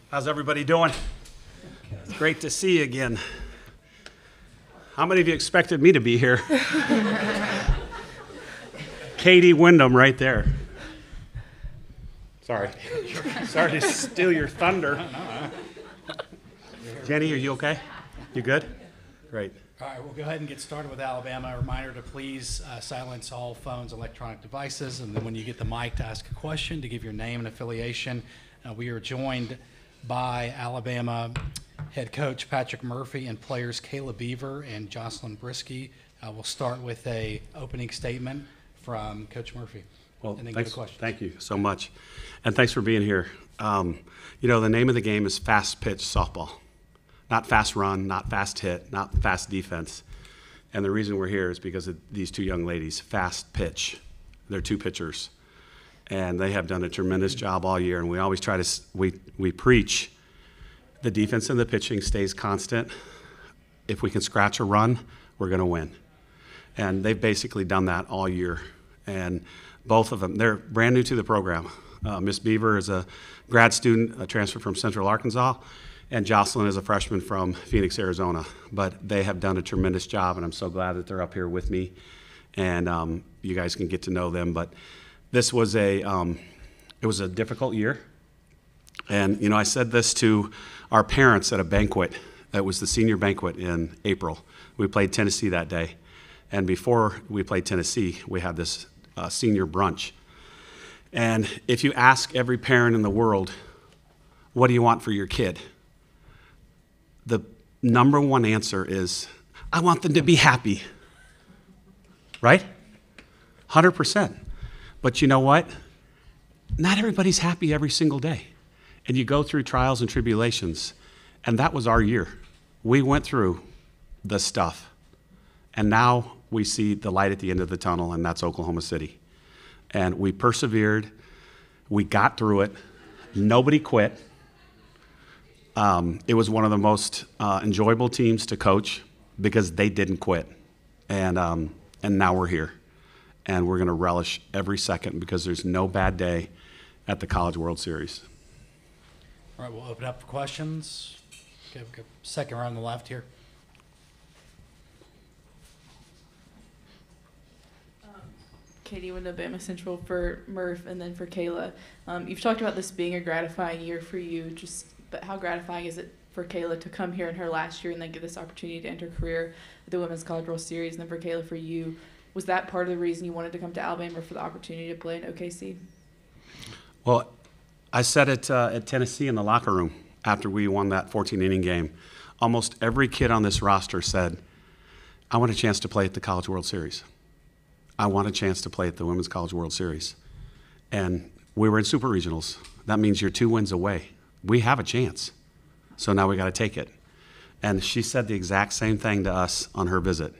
How's everybody doing? It's great to see you again. How many of you expected me to be here? Katie Wyndham right there. Sorry. Sorry to steal your thunder. Jenny, are you okay? You good? Great. All right, we'll go ahead and get started with Alabama. A reminder to please silence all phones, electronic devices, and then when you get the mic to ask a question, to give your name and affiliation. We are joined by Alabama head coach Patrick Murphy and players Kayla Beaver and Jocelyn Brisky. We'll start with a opening statement from Coach Murphy. Well, and then thanks, get a question. thank you so much. And thanks for being here. You know, the name of the game is fast pitch softball. Not fast run, not fast hit, not fast defense. And the reason we're here is because of these two young ladies, fast pitch. They're two pitchers. And they have done a tremendous job all year. And we always try to, we preach the defense and the pitching stays constant. If we can scratch a run, we're going to win. And they've basically done that all year. And both of them, they're brand new to the program. Miss Beaver is a grad student, a transfer from Central Arkansas, and Jocelyn is a freshman from Phoenix, Arizona. But they have done a tremendous job, and I'm so glad that they're up here with me. And you guys can get to know them. But this was it was a difficult year. And, you know, I said this to our parents at a banquet. It was the senior banquet in April. We played Tennessee that day. And before we played Tennessee, we had this senior brunch. And if you ask every parent in the world, what do you want for your kid? The number one answer is, I want them to be happy. Right? 100%. But you know what? Not everybody's happy every single day. And you go through trials and tribulations. And that was our year. We went through the stuff. And now we see the light at the end of the tunnel, and that's Oklahoma City. And we persevered. We got through it. Nobody quit. It was one of the most enjoyable teams to coach because they didn't quit. And now we're here. And we're going to relish every second because there's no bad day at the College World Series. All right, we'll open up for questions. Okay, we've got a second row on the left here. Katie with Alabama Central for Murph and then for Kayla. You've talked about this being a gratifying year for you, but how gratifying is it for Kayla to come here in her last year and then get this opportunity to enter career at the Women's College World Series? And then for Kayla, for you, was that part of the reason you wanted to come to Alabama for the opportunity to play in OKC? Well, I said it at Tennessee in the locker room after we won that 14-inning game. Almost every kid on this roster said, I want a chance to play at the College World Series. I want a chance to play at the Women's College World Series. And we were in Super Regionals. That means you're 2 wins away. We have a chance. So now we got to take it. And she said the exact same thing to us on her visit.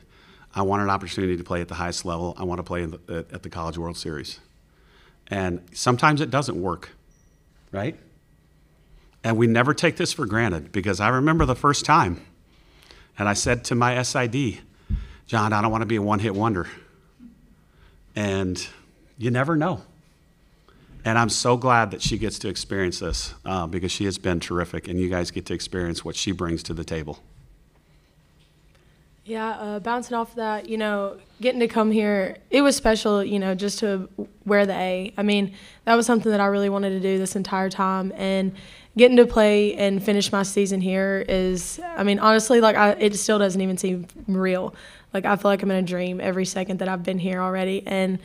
I want an opportunity to play at the highest level. I want to play at the College World Series. And sometimes it doesn't work, right? And we never take this for granted because I remember the first time, and I said to my SID, John, I don't want to be a one-hit wonder. And you never know. And I'm so glad that she gets to experience this because she has been terrific, and you guys get to experience what she brings to the table. Yeah, bouncing off of that, you know, getting to come here, it was special, you know, just to wear the A. I mean, that was something that I really wanted to do this entire time. And getting to play and finish my season here is, I mean, honestly, like, it still doesn't even seem real. Like, I feel like I'm in a dream every second that I've been here already. And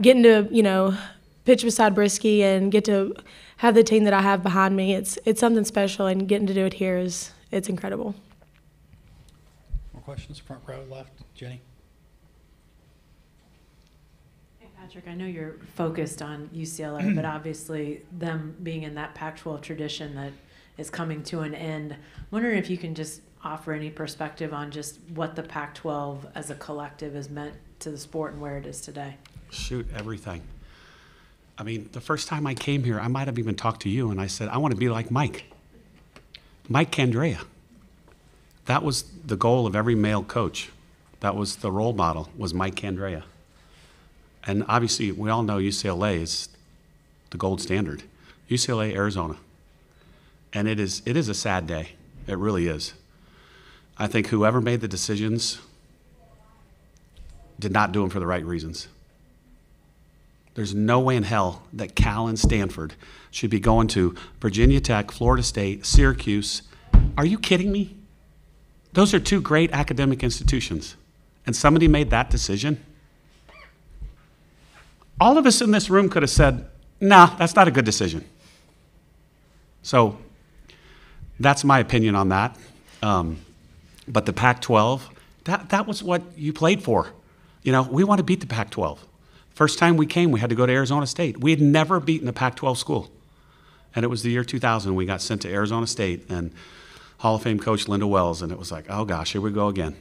getting to, you know, pitch beside Brisky and get to have the team that I have behind me, it's something special. And getting to do it here it's incredible. More questions? Front row left. Jenny? Hey, Patrick, I know you're focused on UCLA, but obviously them being in that Pac-12 tradition that is coming to an end, I'm wondering if you can just offer any perspective on just what the Pac-12 as a collective has meant to the sport and where it is today. Shoot, everything. I mean, the first time I came here, I might have even talked to you, and I said, I want to be like Mike Candrea. That was the goal of every male coach. That was the role model, was Mike Candrea. And obviously, we all know UCLA is the gold standard. UCLA, Arizona. And it is a sad day. It really is. I think whoever made the decisions did not do them for the right reasons. There's no way in hell that Cal and Stanford should be going to Virginia Tech, Florida State, Syracuse. Are you kidding me? Those are two great academic institutions. And somebody made that decision? All of us in this room could have said, nah, that's not a good decision. So that's my opinion on that. But the Pac-12, that was what you played for. You know, we want to beat the Pac-12. First time we came, we had to go to Arizona State. We had never beaten a Pac-12 school. And it was the year 2000. We got sent to Arizona State and Hall of Fame coach Linda Wells, and it was like, oh gosh, here we go again.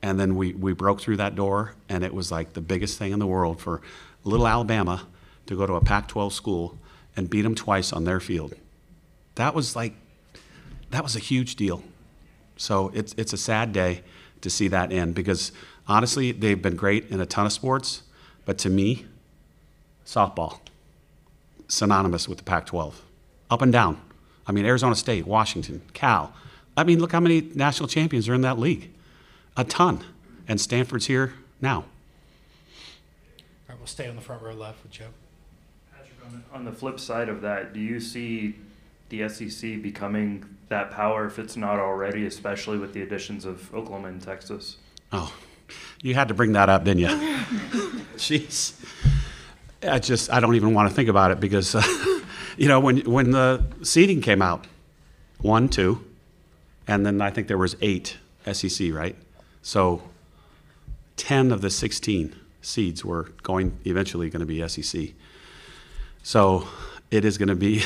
And then we broke through that door, and it was like the biggest thing in the world for little Alabama to go to a Pac-12 school and beat them twice on their field. That was a huge deal. So it's a sad day to see that end, because honestly, they've been great in a ton of sports, but to me, softball, synonymous with the Pac-12, up and down. I mean, Arizona State, Washington, Cal. I mean, look how many national champions are in that league. A ton. And Stanford's here now. All right, we'll stay on the front row left with Joe. Patrick, on the flip side of that, do you see the SEC becoming that power if it's not already, especially with the additions of Oklahoma and Texas? Oh, you had to bring that up, didn't you? Jeez. I don't even want to think about it, because, you know, when the seeding came out, 1, 2, and then I think there was 8 SEC, right? So 10 of the 16 seeds were eventually going to be SEC. So it is going to be,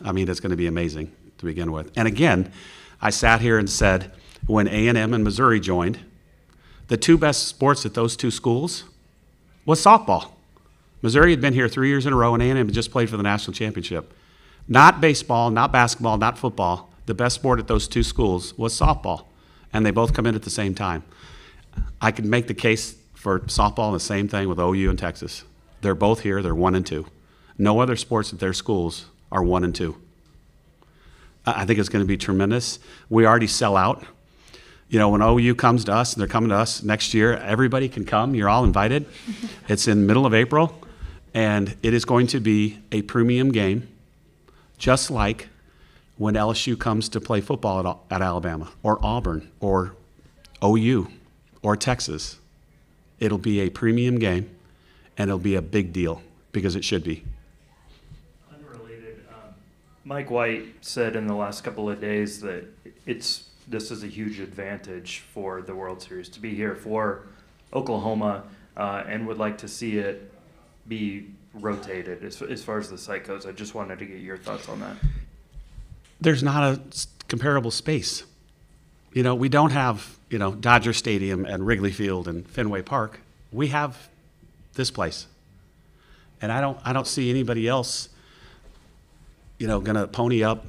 I mean, it's going to be amazing to begin with. And again, I sat here and said, when A&M and Missouri joined, the two best sports at those two schools was softball. Missouri had been here 3 years in a row, and A&M had just played for the national championship. Not baseball, not basketball, not football. The best sport at those two schools was softball, and they both come in at the same time. I could make the case for softball, the same thing with OU and Texas. They're both here. They're 1 and 2. No other sports at their schools are 1 and 2. I think it's going to be tremendous. We already sell out. You know, when OU comes to us, and they're coming to us next year, everybody can come. You're all invited. It's in the middle of April, and it is going to be a premium game, just like when LSU comes to play football at Alabama or Auburn or OU or Texas. It'll be a premium game, and it'll be a big deal, because it should be. Unrelated, Mike White said in the last couple of days that this is a huge advantage for the World Series to be here for Oklahoma, and would like to see it be rotated as far as the site goes. I just wanted to get your thoughts on that. There's not a comparable space. You know, we don't have, you know, Dodger Stadium and Wrigley Field and Fenway Park. We have this place. And I don't see anybody else, you know, going to pony up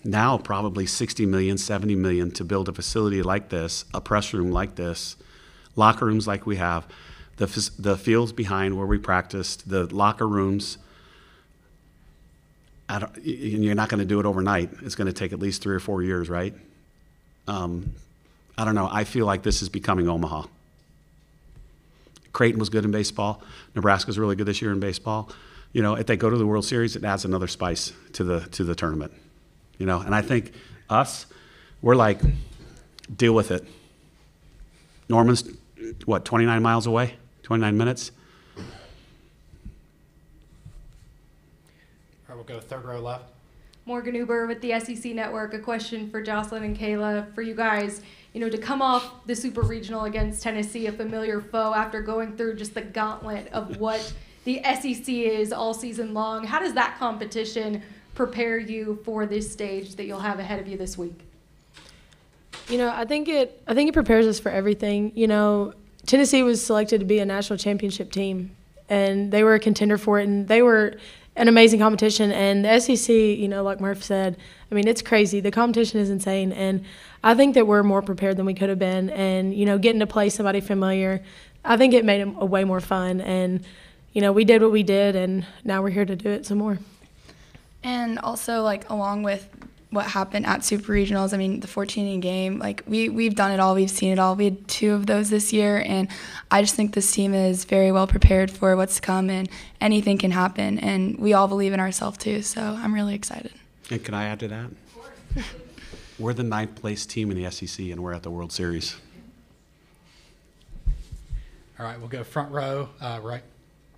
now probably $60 million, $70 million to build a facility like this, a press room like this, locker rooms like we have, the fields behind where we practiced, the locker rooms. You're not going to do it overnight. It's going to take at least 3 or 4 years, right? I don't know. I feel like this is becoming Omaha. Creighton was good in baseball. Nebraska's really good this year in baseball. You know, if they go to the World Series, it adds another spice to the tournament. You know, and I think we're like, deal with it. Norman's, 29 miles away? 29 minutes? All right, we'll go third row left. Morgan Uber with the SEC Network. A question for Jocelyn and Kayla. For you guys, you know, to come off the Super Regional against Tennessee, a familiar foe, after going through just the gauntlet of what the SEC is all season long, how does that competition prepare you for this stage that you'll have ahead of you this week? You know, I think it prepares us for everything. You know, Tennessee was selected to be a national championship team, and they were a contender for it, and they were an amazing competition. And the SEC, you know, like Murph said, I mean, it's crazy. The competition is insane, and I think that we're more prepared than we could have been. And, you know, getting to play somebody familiar, I think it made it way more fun. And, you know, we did what we did, and now we're here to do it some more. And also, like, along with what happened at Super Regionals. I mean, the 14-inning game, like we've done it all. We've seen it all. We had 2 of those this year, and I just think this team is very well prepared for what's to come, and anything can happen. And we all believe in ourselves too. So I'm really excited. And can I add to that? We're the 9th place team in the SEC, and we're at the World Series. All right, we'll go front row, right.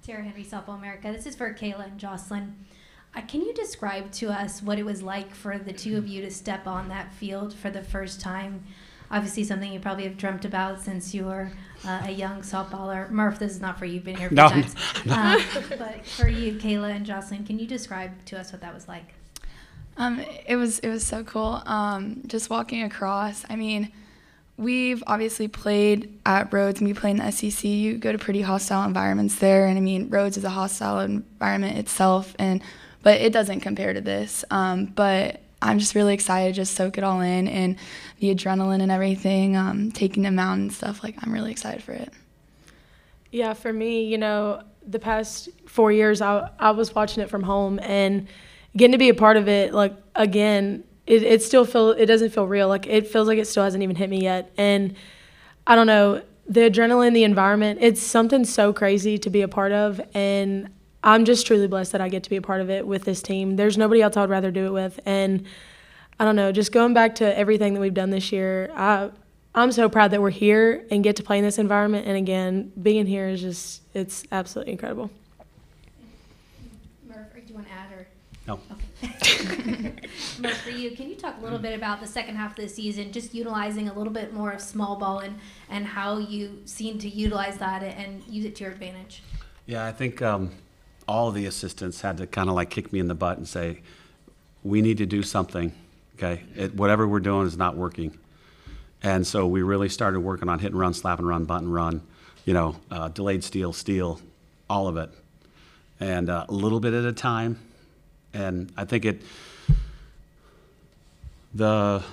Tara Henry, Softball America. This is for Kayla and Jocelyn. Can you describe to us what it was like for the 2 of you to step on that field for the first time? Obviously something you probably have dreamt about since you were a young softballer. Murph, this is not for you. You've been here a few times. But for you, Kayla and Jocelyn, can you describe to us what that was like? It was so cool. Just walking across. I mean, we've obviously played at Rhodes, and we play in the SEC. You go to pretty hostile environments there, and I mean, Rhodes is a hostile environment itself, but it doesn't compare to this. But I'm just really excited to just soak it all in, and the adrenaline and everything, taking the mound and stuff. Like, I'm really excited for it. Yeah, for me, you know, the past 4 years, I was watching it from home, and getting to be a part of it, like, again, it doesn't feel real. Like, it feels like it still hasn't even hit me yet. And I don't know, the adrenaline, the environment, it's something so crazy to be a part of. And I'm just truly blessed that I get to be a part of it with this team. There's nobody else I would rather do it with. And I don't know, just going back to everything that we've done this year, I'm so proud that we're here and get to play in this environment. And again, being here is just, it's absolutely incredible. Murph, do you want to add or? No. Okay. Murph, for you, can you talk a little bit about the second half of the season, just utilizing a little bit more of small ball and how you seem to utilize that and use it to your advantage? Yeah, I think all of the assistants had to kind of like kick me in the butt and say, we need to do something, okay? Whatever we're doing is not working. And so we really started working on hit and run, slap and run, bunt and run, you know, delayed steal, all of it. And a little bit at a time. And I think the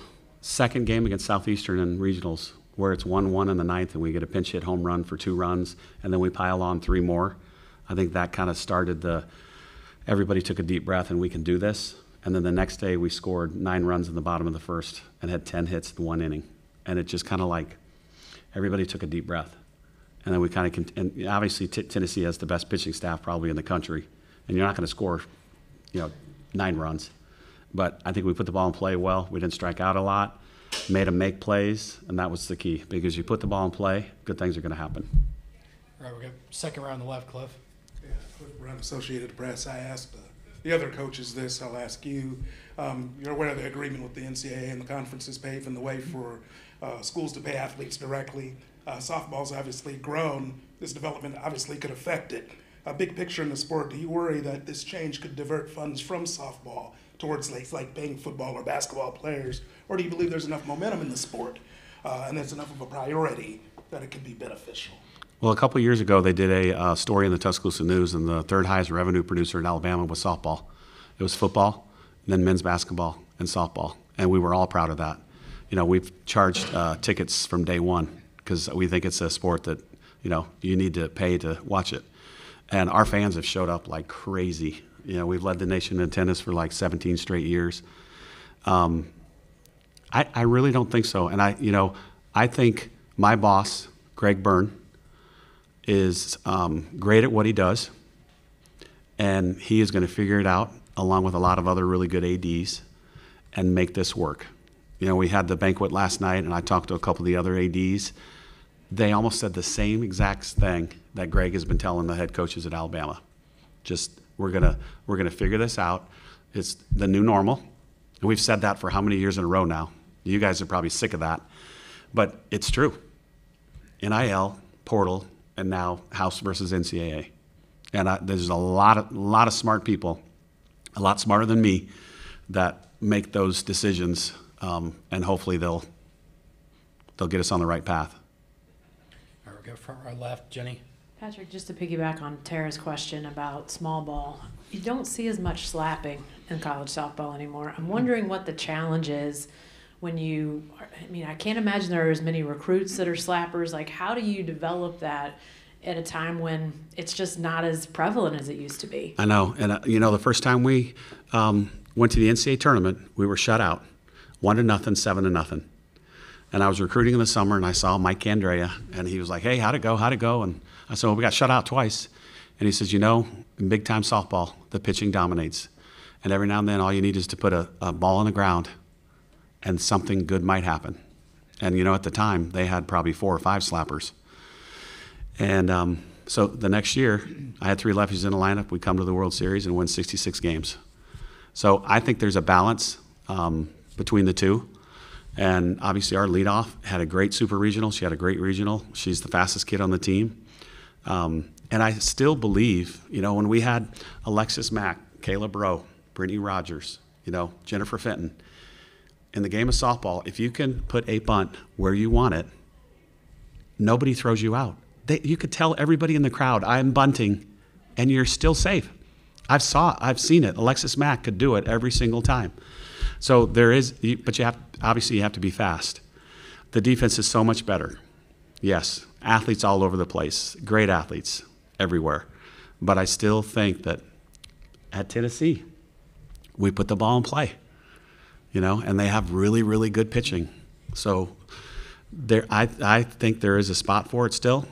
second game against Southeastern in regionals, where it's 1-1 in the ninth and we get a pinch hit home run for 2 runs, and then we pile on 3 more, I think that kind of started everybody took a deep breath and we can do this. And then the next day we scored 9 runs in the bottom of the first and had 10 hits in 1 inning. And it just kind of like everybody took a deep breath. And then we kind of, and obviously Tennessee has the best pitching staff probably in the country. And you're not going to score, 9 runs. But I think we put the ball in play well. We didn't strike out a lot, made them make plays, and that was the key. Because you put the ball in play, good things are going to happen. All right, we got second row on the left, Cliff. Yeah, Cliff Brown, Associated Press. I asked the other coaches this. I'll ask you. You're aware of the agreement with the NCAA and the conferences paving the way for schools to pay athletes directly. Softball's obviously grown. This development obviously could affect it. A big picture in the sport, do you worry that this change could divert funds from softball towards like paying football or basketball players? Or do you believe there's enough momentum in the sport and there's enough of a priority that it could be beneficial? Well, a couple of years ago, they did a story in the Tuscaloosa News, and the third highest revenue producer in Alabama was softball. It was football, and then men's basketball and softball, and we were all proud of that. We've charged tickets from day one because we think it's a sport that, you need to pay to watch it. And our fans have showed up like crazy. We've led the nation in tennis for like 17 straight years. I really don't think so. And I think my boss, Greg Byrne, is great at what he does. And he is going to figure it out along with a lot of other really good ADs and make this work. We had the banquet last night, and I talked to a couple of the other ADs. They almost said the same exact thing that Greg has been telling the head coaches at Alabama. Just we're gonna figure this out. It's the new normal, and we've said that for how many years in a row now. You guys are probably sick of that, but it's true. NIL, portal, and now House versus NCAA, and there's a lot of smart people, a lot smarter than me, that make those decisions, and hopefully they'll get us on the right path. All right, we go front row left, Jenny. Patrick, just to piggyback on Tara's question about small ball, you don't see as much slapping in college softball anymore. I'm wondering what the challenge is when I can't imagine there are as many recruits that are slappers. Like, how do you develop that at a time when it's just not as prevalent as it used to be? I know, and the first time we went to the NCAA tournament. We were shut out, 1-0, 7-0. And I was recruiting in the summer, and I saw Mike Andrea, and he was like, "Hey, how'd it go? How'd it go?" And I said, "Well, we got shut out twice." And he says, "You know, in big-time softball, the pitching dominates. And every now and then, all you need is to put a ball on the ground, and something good might happen." And, you know, at the time, they had probably 4 or 5 slappers. And so the next year, I had 3 lefties in the lineup. We come to the World Series and win 66 games. So I think there's a balance between the two. And obviously our leadoff had a great super regional. She had a great regional. She's the fastest kid on the team. And I still believe, you know, when we had Alexis Mack, Kayla Bro, Brittany Rogers, you know, Jennifer Fenton, in the game of softball, if you can put a bunt where you want it, nobody throws you out. You could tell everybody in the crowd, "I'm bunting," and you're still safe. I've seen it. Alexis Mack could do it every single time. So there is, but you have to be fast. The defense is so much better. Yes, athletes all over the place, great athletes everywhere. But I still think that at Tennessee, we put the ball in play, you know, and they have really, really good pitching. So I think there is a spot for it still.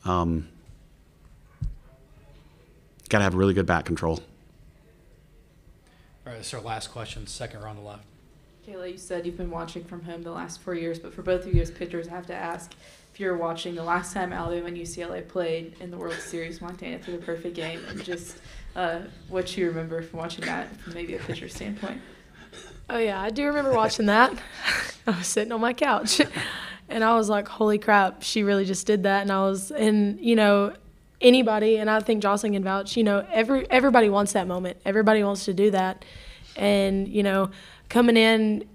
Got to have really good bat control. All right, this is our last question, second row on the left. Kayla, you said you've been watching from home the last 4 years, but for both of you as pitchers, I have to ask if you're watching the last time Alabama and UCLA played in the World Series, Montana threw the perfect game, and just what you remember from watching that from maybe a pitcher standpoint. Oh, yeah, I do remember watching that. I was sitting on my couch, and I was like, holy crap, she really just did that. And you know, anybody, and I think Jocelyn can vouch, you know, everybody wants that moment. Everybody wants to do that. And, you know, coming in,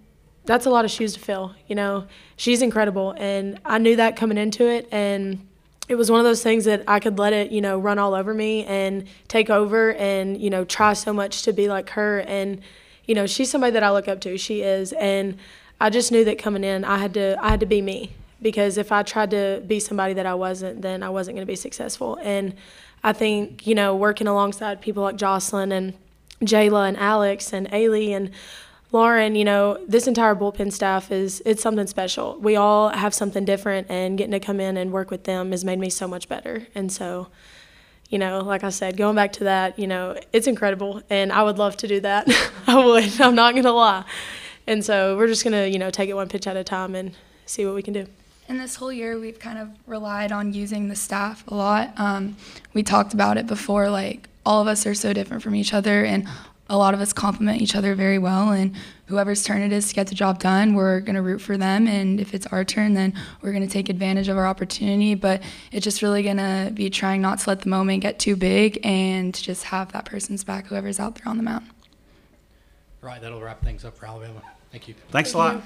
that's a lot of shoes to fill. You know, she's incredible, and I knew that coming into it, and it was one of those things that I could let it, you know, run all over me and take over and, you know, try so much to be like her. And, you know, she's somebody that I look up to. She is. And I just knew that coming in, I had to be me, because if I tried to be somebody that I wasn't, then I wasn't going to be successful. And I think, you know, working alongside people like Jocelyn and Jayla and Alex and Ailey and Lauren, you know, this entire bullpen staff it's something special. We all have something different, and getting to come in and work with them has made me so much better. And so, you know, like I said, going back to that, you know, it's incredible, and I would love to do that. I would. I'm not going to lie. And so we're just going to, you know, take it one pitch at a time and see what we can do. And this whole year, we've kind of relied on using the staff a lot. We talked about it before, like, all of us are so different from each other, and a lot of us complement each other very well, and whoever's turn it is to get the job done, we're going to root for them, and if it's our turn, then we're going to take advantage of our opportunity. But it's just really going to be trying not to let the moment get too big and just have that person's back, whoever's out there on the mound. All right, that'll wrap things up for Alabama. Thank you. Thanks a lot.